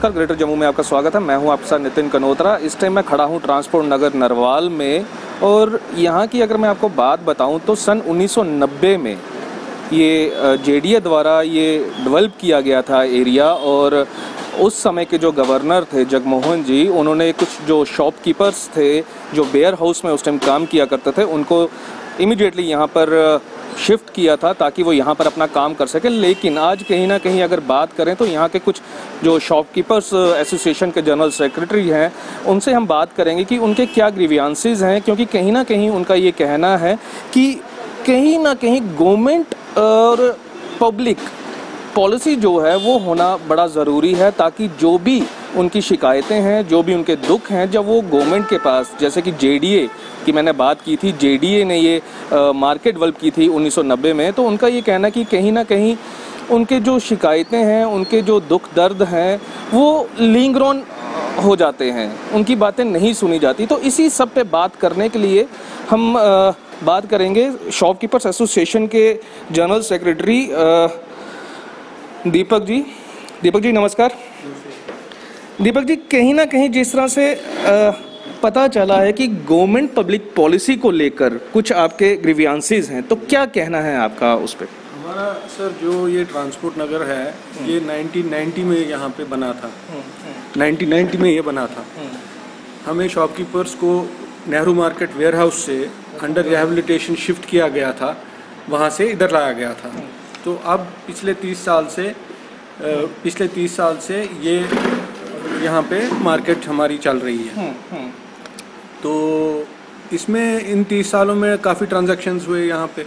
नमस्कार, ग्रेटर जम्मू में आपका स्वागत है। मैं हूं आपके साथ नितिन कनोत्रा। इस टाइम मैं खड़ा हूं ट्रांसपोर्ट नगर नरवाल में, और यहां की अगर मैं आपको बात बताऊं तो सन 1990 में ये जेडीए द्वारा ये डेवलप किया गया था एरिया। और उस समय के जो गवर्नर थे जगमोहन जी, उन्होंने कुछ जो शॉपकीपर्स थे जो वेयर हाउस में उस टाइम काम किया करते थे, उनको इमीडिएटली यहाँ पर शिफ्ट किया था ताकि वो यहाँ पर अपना काम कर सके। लेकिन आज कहीं ना कहीं अगर बात करें तो यहाँ के कुछ जो शॉपकीपर्स एसोसिएशन के जनरल सेक्रेटरी हैं, उनसे हम बात करेंगे कि उनके क्या ग्रीवियंसेस हैं, क्योंकि कहीं ना कहीं उनका ये कहना है कि कहीं ना कहीं गवर्नमेंट और पब्लिक पॉलिसी जो है वो होना बड़ा ज़रूरी है, ताकि जो भी उनकी शिकायतें हैं, जो भी उनके दुख हैं, जब वो गवर्नमेंट के पास, जैसे कि जेडीए की मैंने बात की थी, जेडीए ने ये मार्केट डेवलप की थी 1990 में, तो उनका ये कहना कि कहीं ना कहीं उनके जो शिकायतें हैं, उनके जो दुख दर्द हैं, वो लिंगर ऑन हो जाते हैं, उनकी बातें नहीं सुनी जाती। तो इसी सब पे बात करने के लिए हम बात करेंगे शॉपकीपर्स एसोसिएशन के जनरल सेक्रेटरी दीपक जी नमस्कार। दीपक जी, कहीं ना कहीं जिस तरह से पता चला है कि गवर्नमेंट पब्लिक पॉलिसी को लेकर कुछ आपके ग्रीवियंसेस हैं, तो क्या कहना है आपका उस पर? हमारा सर जो ये ट्रांसपोर्ट नगर है, ये 1990 में यहाँ पे बना था। 1990 में ये बना था। हमें शॉपकीपर्स को नेहरू मार्केट वेयर हाउस से अंडर रिहेबिलिटेशन शिफ्ट किया गया था, वहाँ से इधर लाया गया था। तो अब पिछले 30 साल से ये यहाँ पे मार्केट हमारी चल रही है। तो इसमें इन 30 सालों में काफ़ी ट्रांजैक्शंस हुए यहाँ पे।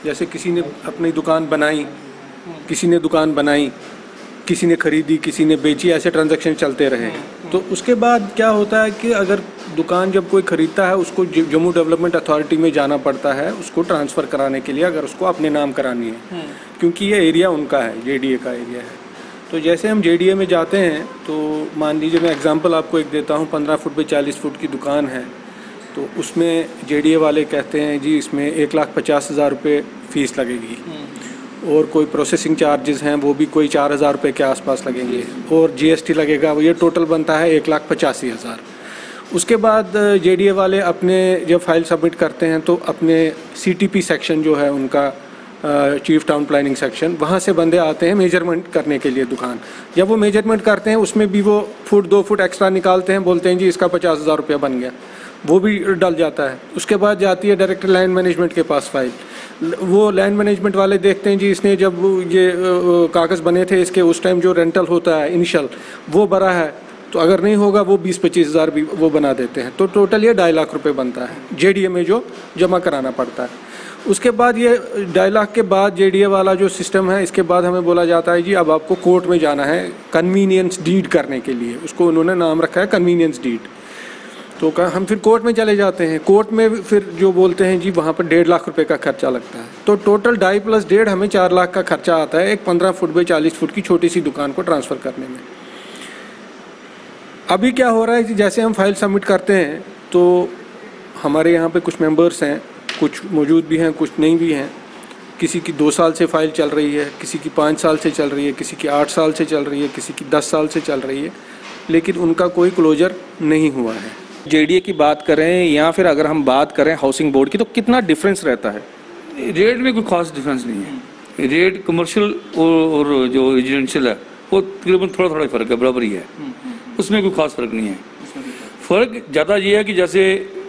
जैसे किसी ने अपनी दुकान बनाई, किसी ने खरीदी, किसी ने बेची, ऐसे ट्रांजैक्शन चलते रहे। तो उसके बाद क्या होता है कि अगर दुकान जब कोई ख़रीदता है, उसको जम्मू डेवलपमेंट अथॉरिटी में जाना पड़ता है उसको ट्रांसफ़र कराने के लिए, अगर उसको अपने नाम करानी है, क्योंकि ये एरिया उनका है, जेडीए का एरिया है। तो जैसे हम जेडीए में जाते हैं, तो मान लीजिए मैं एग्जांपल आपको एक देता हूँ, 15 फुट पे 40 फुट की दुकान है, तो उसमें जेडीए वाले कहते हैं जी इसमें 1,50,000 रुपये फ़ीस लगेगी, और कोई प्रोसेसिंग चार्जेस हैं वो भी कोई 4,000 रुपये के आसपास लगेंगे, और जीएसटी लगेगा। ये टोटल बनता है 1,85,000। उसके बाद जेडीए वाले अपने जब फाइल सबमिट करते हैं तो अपने सीटीपी सेक्शन जो है उनका, चीफ टाउन प्लानिंग सेक्शन, वहाँ से बंदे आते हैं मेजरमेंट करने के लिए दुकान। जब वो मेजरमेंट करते हैं उसमें भी वो 2 फुट एक्स्ट्रा निकालते हैं, बोलते हैं जी इसका 50,000 रुपया बन गया, वो भी डल जाता है। उसके बाद जाती है डायरेक्टर लैंड मैनेजमेंट के पास फाइल। वो लैंड मैनेजमेंट वाले देखते हैं जी इसने जब ये कागज़ बने थे इसके, उस टाइम जो रेंटल होता है इनिशियल वो भरा है, तो अगर नहीं होगा वो 20-25 हज़ार भी वो बना देते हैं। तो टोटल ये 2.5 लाख रुपये बनता है जेडीए में जो जमा कराना पड़ता है। उसके बाद ये 2.5 लाख के बाद जेडीए वाला जो सिस्टम है, इसके बाद हमें बोला जाता है जी अब आपको कोर्ट में जाना है कन्वीनियंस डीड करने के लिए। उसको उन्होंने नाम रखा है कन्वीनियंस डीड। तो हम फिर कोर्ट में चले जाते हैं। कोर्ट में फिर जो बोलते हैं जी वहाँ पर 1.5 लाख रुपए का खर्चा लगता है। तो टोटल 2.5 + 1.5 हमें 4 लाख का खर्चा आता है एक 15 फुट बाई 40 फुट की छोटी सी दुकान को ट्रांसफ़र करने में। अभी क्या हो रहा है कि जैसे हम फाइल सबमिट करते हैं तो हमारे यहाँ पे कुछ मेंबर्स हैं, कुछ मौजूद भी हैं, कुछ नहीं भी हैं। किसी की 2 साल से फ़ाइल चल रही है, किसी की 5 साल से चल रही है, किसी की 8 साल से चल रही है, किसी की 10 साल से चल रही है, लेकिन उनका कोई क्लोजर नहीं हुआ है। जेडीए की बात करें या फिर अगर हम बात करें हाउसिंग बोर्ड की, तो कितना डिफरेंस रहता है? रेट में कोई खास डिफरेंस नहीं है। रेट कमर्शियल और जो रेजिडेंशियल है वो तकरीबन थोड़ा थोड़ा फ़र्क है, बराबर ही है, उसमें कोई खास फ़र्क नहीं है। फ़र्क ज़्यादा ये है कि जैसे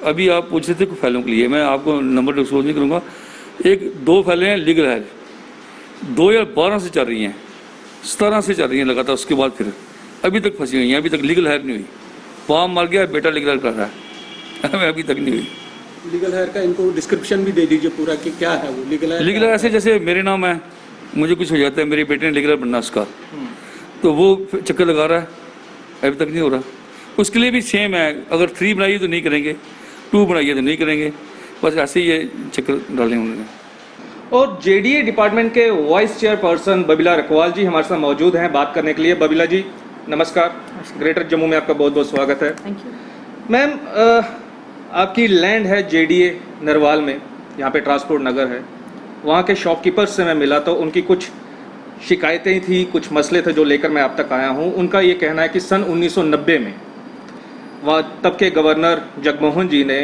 अभी आप पूछ रहे थे कुछ फाइलों के लिए, मैं आपको नंबर डिस्क्लोज नहीं करूँगा। 1-2 फाइलें हैं लीगल है, 2012 से चल रही हैं, 17 से चल रही हैं लगातार। उसके बाद फिर अभी तक फंसी हुई हैं, अभी तक लीगल हायर नहीं हुई। बाप मर गया, बेटा लीगल हायर कर रहा है, अभी तक नहीं हुई। लीगल हायर का इनको डिस्क्रिप्शन भी दे दीजिए पूरा कि क्या है वो लीगल हायर। लीगल हायर ऐसे जैसे मेरे नाम है, मुझे कुछ हो जाता है, मेरे बेटे ने लीगल हायर बनना उसका, तो वो चक्कर लगा रहा है, अभी तक नहीं हो रहा। उसके लिए भी सेम है, अगर 3 बनाइए तो नहीं करेंगे, 2 बनाइए तो नहीं करेंगे, बस ऐसे ही ये चक्कर डाले उन्होंने। और जेडीए डिपार्टमेंट के वाइस चेयरपर्सन बबीला रखवाल जी हमारे साथ मौजूद हैं बात करने के लिए। बबीला जी नमस्कार, ग्रेटर जम्मू में आपका बहुत बहुत स्वागत है। थैंक यू मैम, आपकी लैंड है जेडीए नरवाल में, यहाँ पे ट्रांसपोर्ट नगर है। वहाँ के शॉपकीपर्स से मैं मिला तो उनकी कुछ शिकायतें थी, कुछ मसले थे जो लेकर मैं आप तक आया हूँ। उनका ये कहना है कि सन 1990 में वहाँ तब के गवर्नर जगमोहन जी ने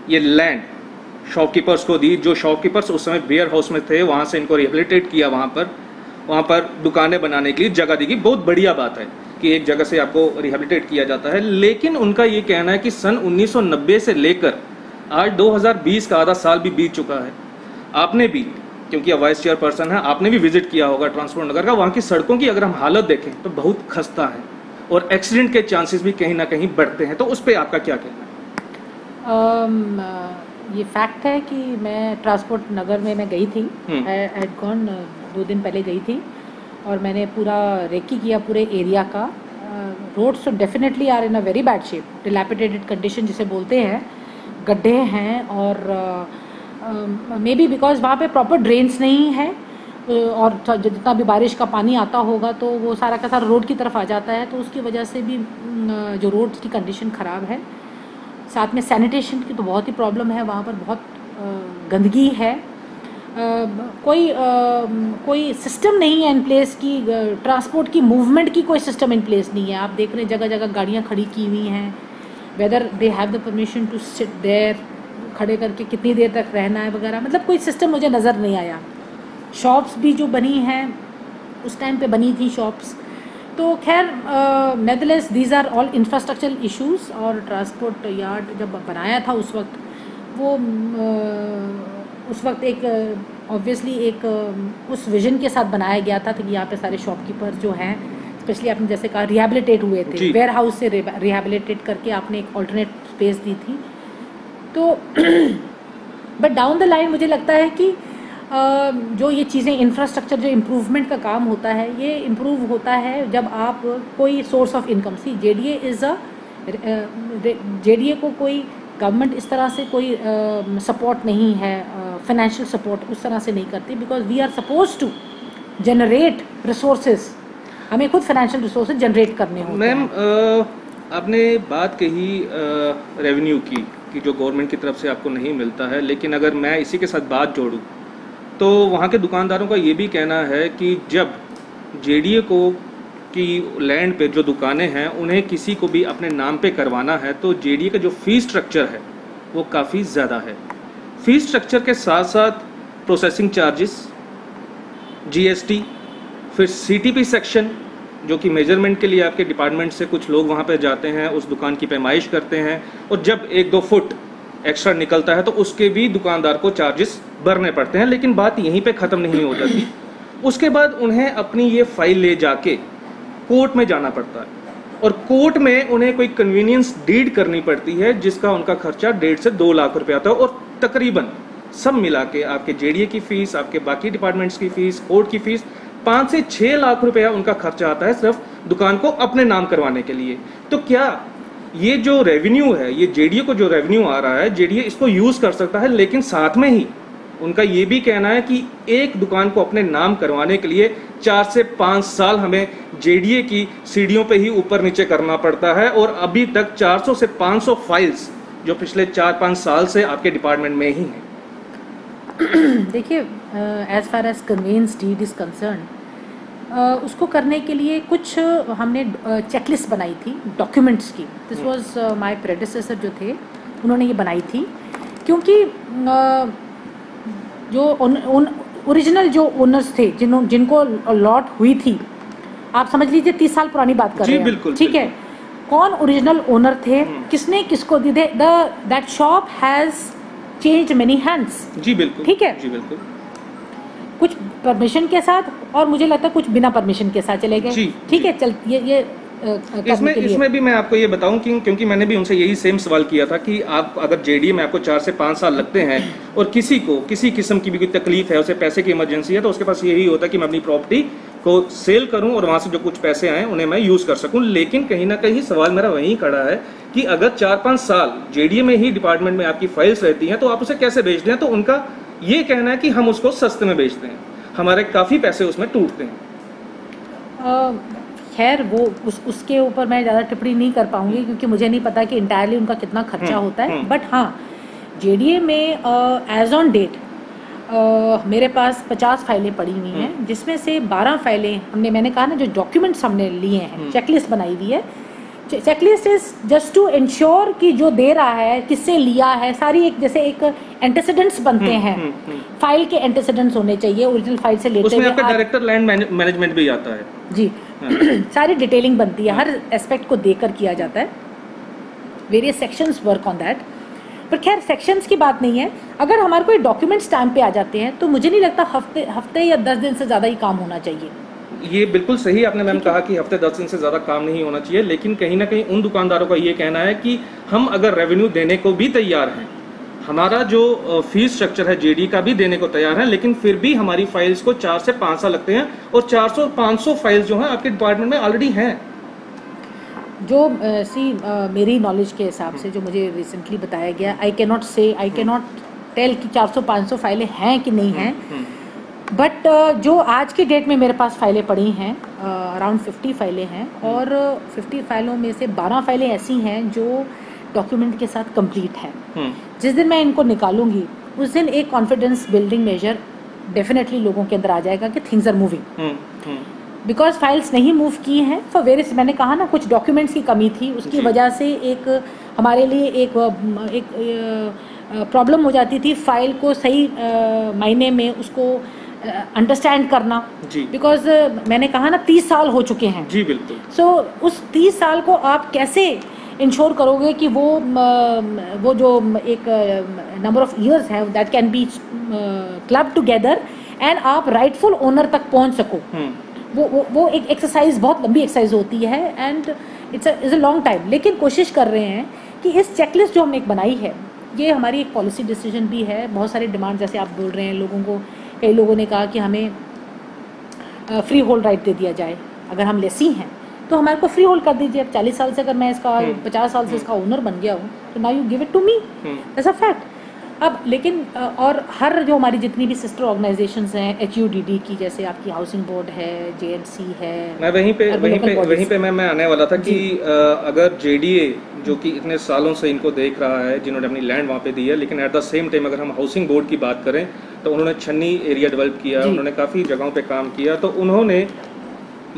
ये लैंड शॉपकीपर्स को दी, जो शॉपकीपर्स उस समय वेयर हाउस में थे, वहाँ से इनको रिहेबिलिटेट किया, वहाँ पर दुकानें बनाने के लिए जगह दी गई। बहुत बढ़िया बात है कि एक जगह से आपको रिहेबिलिटेट किया जाता है, लेकिन उनका ये कहना है कि सन 1990 से लेकर आज 2020 का आधा साल भी बीत चुका है। आपने भी, क्योंकि आप वाइस चेयरपर्सन है, आपने भी विजिट किया होगा ट्रांसपोर्ट नगर का। वहाँ की सड़कों की अगर हम हालत देखें तो बहुत खस्ता है और एक्सीडेंट के चांसेस भी कहीं ना कहीं बढ़ते हैं। तो उस पर आपका क्या कहना है? ये फैक्ट है कि मैं ट्रांसपोर्ट नगर में मैं गई थी, एट गॉन 2 दिन पहले गई थी और मैंने पूरा रेकी किया पूरे एरिया का। रोड्स तो definitely are in a very bad shape, dilapidated condition जिसे बोलते हैं, गड्ढे हैं और मे बी बिकॉज वहाँ पे प्रॉपर ड्रेन्स नहीं है और जितना भी बारिश का पानी आता होगा तो वो सारा का सारा रोड की तरफ आ जाता है, तो उसकी वजह से भी जो रोड्स की कंडीशन ख़राब है। साथ में सैनिटेशन की तो बहुत ही प्रॉब्लम है, वहाँ पर बहुत गंदगी है, कोई सिस्टम नहीं है इन प्लेस की, ट्रांसपोर्ट की मूवमेंट की कोई सिस्टम इन प्लेस नहीं है। आप देख रहे हैं जगह जगह गाड़ियाँ खड़ी की हुई हैं, whether they have the permission to sit there, खड़े करके कितनी देर तक रहना है वगैरह, मतलब कोई सिस्टम मुझे नज़र नहीं आया। शॉप्स भी जो बनी हैं उस टाइम पे बनी थी शॉप्स, तो खैर nevertheless these are all infrastructural issues. और ट्रांसपोर्ट यार्ड जब बनाया था उस वक्त वो उस वक्त एक ऑब्वियसली एक उस विजन के साथ बनाया गया था कि यहाँ पे सारे शॉपकीपर जो हैं, स्पेशली आपने जैसे कहा रिहेबिलिटेट हुए थे, वेयर हाउस से रिहेबिलिटेट करके आपने एक ऑल्टरनेट स्पेस दी थी। तो बट डाउन द लाइन मुझे लगता है कि जो ये चीज़ें इंफ्रास्ट्रक्चर जो इम्प्रूवमेंट का काम होता है, ये इम्प्रूव होता है जब आप कोई सोर्स ऑफ इनकम सी जेडीए को कोई गवर्नमेंट इस तरह से कोई सपोर्ट नहीं है, फाइनेंशियल सपोर्ट उस तरह से नहीं करती, because we are suppose to generate resources, हमें खुद फाइनेंशियल रिसोर्सेज जनरेट करने होते हैं। मैम आपने बात कही रेवेन्यू की कि जो गवर्नमेंट की तरफ से आपको नहीं मिलता है, लेकिन अगर मैं इसी के साथ बात जोड़ूं तो वहाँ के दुकानदारों का ये भी कहना है कि जब जेडीए को की लैंड पे जो दुकानें हैं उन्हें किसी को भी अपने नाम पे करवाना है तो जेडीए का जो फीस स्ट्रक्चर है वो काफ़ी ज़्यादा है। फीस स्ट्रक्चर के साथ साथ प्रोसेसिंग चार्जेस, जीएसटी, फिर सीटीपी सेक्शन जो कि मेजरमेंट के लिए आपके डिपार्टमेंट से कुछ लोग वहाँ पे जाते हैं, उस दुकान की पैमाइश करते हैं और जब 1-2 फुट एक्स्ट्रा निकलता है तो उसके भी दुकानदार को चार्जेस भरने पड़ते हैं। लेकिन बात यहीं पे ख़त्म नहीं हो जाती, उसके बाद उन्हें अपनी ये फाइल ले जाके कोर्ट में जाना पड़ता है और कोर्ट में उन्हें कोई कन्वीनियंस डीड करनी पड़ती है जिसका उनका खर्चा 1.5 से 2 लाख रुपये आता है और तकरीबन सब मिला के आपके जेडीए की फ़ीस, आपके बाकी डिपार्टमेंट्स की फ़ीस, कोर्ट की फ़ीस 5 से 6 लाख रुपया उनका खर्चा आता है सिर्फ दुकान को अपने नाम करवाने के लिए। तो क्या ये जो रेवेन्यू है, ये जेडीए को जो रेवेन्यू आ रहा है, जेडीए इसको यूज़ कर सकता है, लेकिन साथ में ही उनका ये भी कहना है कि एक दुकान को अपने नाम करवाने के लिए 4 से 5 साल हमें जेडीए की सीढ़ियों पे ही ऊपर नीचे करना पड़ता है और अभी तक 400 से 500 फाइल्स जो पिछले 4-5 साल से आपके डिपार्टमेंट में ही हैं। देखिए, as far as conveyance deed is concern, उसको करने के लिए कुछ हमने चेकलिस्ट बनाई थी डॉक्यूमेंट्स की। दिस वाज माय प्रेडिसेसर जो थे उन्होंने ये बनाई थी, क्योंकि जो ओरिजिनल जो ओनर्स थे जिनको लॉट हुई थी, आप समझ लीजिए 30 साल पुरानी बात कर रहे हैं, बिल्कुल, ठीक है, कौन ओरिजिनल ओनर थे, किसने किसको दी दे, that shop has changed many hands. जी बिल्कुल, ठीक है, जी बिल्कुल, कुछ परमिशन के साथ और मुझे लगता है कुछ बिना परमिशन के साथ चले गए। ठीक है, चल ये इसमें भी मैं आपको ये बताऊं कि क्योंकि मैंने भी उनसे यही सेम सवाल किया था कि आप अगर जेडीए में आपको 4 से 5 साल लगते हैं और किसी को किसी किस्म की भी कोई तकलीफ है, उसे पैसे की इमरजेंसी है, तो उसके पास यही होता है कि मैं अपनी प्रॉपर्टी को सेल करूं और वहां से जो कुछ पैसे आए उन्हें मैं यूज़ कर सकूं। लेकिन कहीं ना कहीं सवाल मेरा वहीं खड़ा है कि अगर 4-5 साल जेडीए में ही डिपार्टमेंट में आपकी फाइल्स रहती हैं तो आप उसे कैसे बेचते हैं? तो उनका ये कहना है कि हम उसको सस्ते में बेचते हैं, हमारे काफ़ी पैसे उसमें टूटते हैं। खैर वो उसके ऊपर मैं ज़्यादा टिप्पणी नहीं कर पाऊंगी क्योंकि मुझे नहीं पता कि इंटायरली उनका कितना खर्चा होता है। बट हाँ, जेडीए में एज ऑन डेट मेरे पास 50 फाइलें पड़ी हुई हैं, जिसमें से 12 फाइलें मैंने कहा ना, जो डॉक्यूमेंट्स हमने लिए हैं, चेकलिस्ट बनाई हुई है। Checklist is just to ensure कि जो दे रहा है किससे लिया है, सारी एक जैसे एक एंटीसीडेंट्स बनते हैं, फाइल के एंटीसीडेंट्स होने चाहिए ओरिजिनल फाइल से लेते उसमें आपका डायरेक्टर लैंड मैनेजमेंट भी आता है जी। सारी डिटेलिंग बनती है, हर एस्पेक्ट को देखकर किया जाता है। Various sections work on that. पर खैर सेक्शंस की बात नहीं है, अगर हमारे कोई डॉक्यूमेंट्स टाइम पे आ जाते हैं तो मुझे नहीं लगता हफ्ते या 10 दिन से ज़्यादा ही काम होना चाहिए। ये बिल्कुल सही आपने मैम कहा कि हफ्ते 10 दिन से ज़्यादा काम नहीं होना चाहिए, लेकिन कहीं ना कहीं उन दुकानदारों का ये कहना है कि हम अगर रेवेन्यू देने को भी तैयार हैं, हमारा जो फीस स्ट्रक्चर है जेडी का भी देने को तैयार है, लेकिन फिर भी हमारी फाइल्स को 4 से 5 साल लगते हैं, और 400-500 फाइल्स जो हैं आपके डिपार्टमेंट में ऑलरेडी हैं। जो मेरी नॉलेज के हिसाब से जो मुझे रिसेंटली बताया गया, आई कैन नॉट टेल कि 400-500 फाइलें हैं कि नहीं हैं, बट जो आज की डेट में मेरे पास फाइलें पड़ी हैं अराउंड 50 फाइलें हैं, और 50 फाइलों में से 12 फाइलें ऐसी हैं जो डॉक्यूमेंट के साथ कंप्लीट हैं। जिस दिन मैं इनको निकालूंगी उस दिन एक कॉन्फिडेंस बिल्डिंग मेजर डेफिनेटली लोगों के अंदर आ जाएगा कि things are moving, because files नहीं मूव की हैं फॉर वेरियस, मैंने कहा ना कुछ डॉक्यूमेंट्स की कमी थी, उसकी वजह से एक हमारे लिए एक प्रॉब्लम हो जाती थी फाइल को सही मायने में उसको अंडरस्टैंड करना, बिकॉज मैंने कहा ना 30 साल हो चुके हैं जी। बिल्कुल। सो उस 30 साल को आप कैसे इंश्योर करोगे कि वो जो एक नंबर ऑफ इयर्स है that can be club together and आप राइटफुल ओनर तक पहुंच सको। वो एक एक्सरसाइज, बहुत लंबी एक्सरसाइज होती है and it's a long time. लेकिन कोशिश कर रहे हैं कि इस चेकलिस्ट जो हमने एक बनाई है, ये हमारी एक पॉलिसी डिसीजन भी है। बहुत सारे डिमांड जैसे आप बोल रहे हैं लोगों को, कई लोगों ने कहा कि हमें फ्री होल्ड राइट दे दिया जाए, अगर हम लेसी हैं तो हमारे को फ्री होल्ड कर दीजिए। अब 40 साल से अगर मैं इसका 50 साल से इसका ओनर बन गया हूँ तो now you give it to me as a fact. अब लेकिन और हर जो हमारी जितनी भी सिस्टर ऑर्गेनाइजेशंस हैं, HUDD की, जैसे आपकी हाउसिंग बोर्ड है, JLC है, मैं वहीं पे मैं आने वाला था कि अगर JDA जो कि इतने सालों से इनको देख रहा है, जिन्होंने अपनी लैंड वहाँ पे दी है, लेकिन एट द सेम टाइम अगर हम हाउसिंग बोर्ड की बात करें तो उन्होंने छन्नी एरिया डेवलप किया, उन्होंने काफ़ी जगहों पे काम किया, तो उन्होंने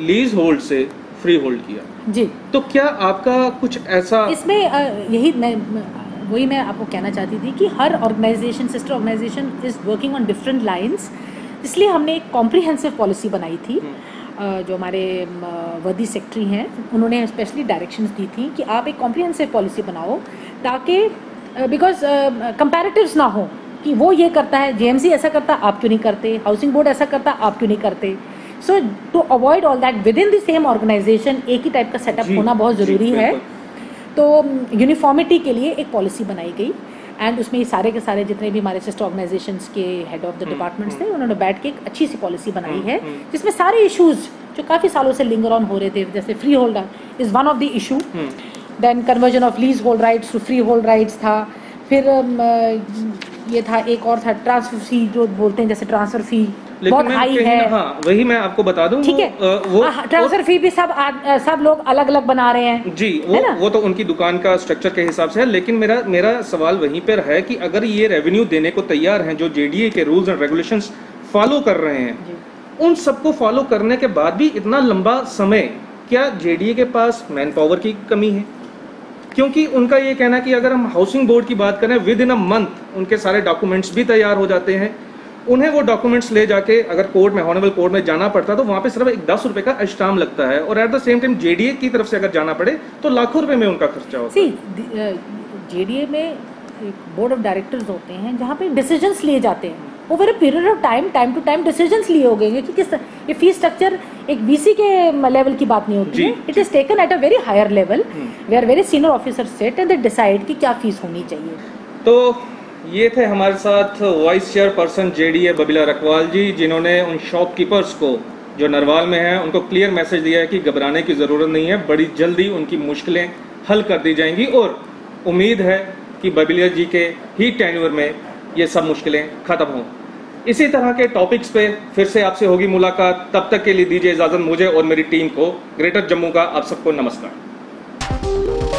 लीज होल्ड से फ्री होल्ड किया जी। तो क्या आपका कुछ ऐसा इसमें वही मैं आपको कहना चाहती थी कि हर organisation, sister organisation is working on different lines, इसलिए हमने एक कॉम्प्रिहेंसिव पॉलिसी बनाई थी। जो हमारे वर्दी सेक्रेटरी हैं उन्होंने स्पेशली डायरेक्शंस दी थी कि आप एक कॉम्प्रिहेंसिव पॉलिसी बनाओ, ताकि बिकॉज कंपैरेटिव्स ना हो कि वो ये करता है, JMC ऐसा करता, आप क्यों नहीं करते, हाउसिंग बोर्ड ऐसा करता, आप क्यों नहीं करते। So to avoid all that within the same organisation एक ही टाइप का सेटअप होना बहुत ज़रूरी है। तो यूनिफॉर्मिटी के लिए एक पॉलिसी बनाई गई एंड उसमें ये सारे के सारे जितने भी हमारे सिस्टर ऑर्गेनाइजेशंस के हेड ऑफ द डिपार्टमेंट्स थे, उन्होंने बैठ के एक अच्छी सी पॉलिसी बनाई है जिसमें सारे इश्यूज जो काफ़ी सालों से लिंगर ऑन हो रहे थे, जैसे free holder is one of the issue, then conversion of lease hold rights to free hold rights था, फिर ये था एक और था ट्रांसफर फी, जो बोलते हैं जैसे ट्रांसफर फी बहुत हाई है। हाँ, वही मैं आपको बता दूं, ठीक है, वो ट्रांसफर फी भी सब लोग अलग अलग बना रहे हैं जी, वो तो उनकी दुकान का स्ट्रक्चर के हिसाब से है। लेकिन मेरा सवाल वहीं पर है कि अगर ये रेवेन्यू देने को तैयार हैं, जो JDA के रूल्स एंड रेगुलेशंस फॉलो कर रहे हैं, उन सबको फॉलो करने के बाद भी इतना लंबा समय, क्या JDA के पास मैन पावर की कमी है? क्योंकि उनका ये कहना है कि अगर हम हाउसिंग बोर्ड की बात करें, विद इन अ मंथ उनके सारे डॉक्यूमेंट्स भी तैयार हो जाते हैं, उन्हें वो डॉक्यूमेंट्स ले जाके अगर कोर्ट में, हॉनरेबल कोर्ट में जाना पड़ता है तो वहाँ पे सिर्फ एक 10 रुपए का अष्टाम लगता है, और at the same time JDA की तरफ से अगर जाना पड़े तो लाखों रुपए में उनका खर्चा होता है। JDA में एक बोर्ड ऑफ डायरेक्टर्स होते हैं जहाँ पे डिसीजंस लिए जाते हैं, over a period of time to time decisions लिए हो गए कि किस ये फीस स्ट्रक्चर एक VC के लेवल की बात नहीं होती है, it is taken at a very higher level where very senior officer sit and they decide कि क्या फीस होनी चाहिए। तो ये थे हमारे साथ वाइस चेयरपर्सन JDA बबीला रखवाल जी, जिन्होंने उन शॉपकीपर्स को जो नरवाल में हैं उनको क्लियर मैसेज दिया है कि घबराने की ज़रूरत नहीं है, बड़ी जल्दी उनकी मुश्किलें हल कर दी जाएंगी, और उम्मीद है कि बबीला जी के ही टेन्योर में ये सब मुश्किलें ख़त्म हों। इसी तरह के टॉपिक्स पे फिर से आपसे होगी मुलाकात, तब तक के लिए दीजिए इजाज़त मुझे और मेरी टीम को। ग्रेटर जम्मू का आप सबको नमस्कार।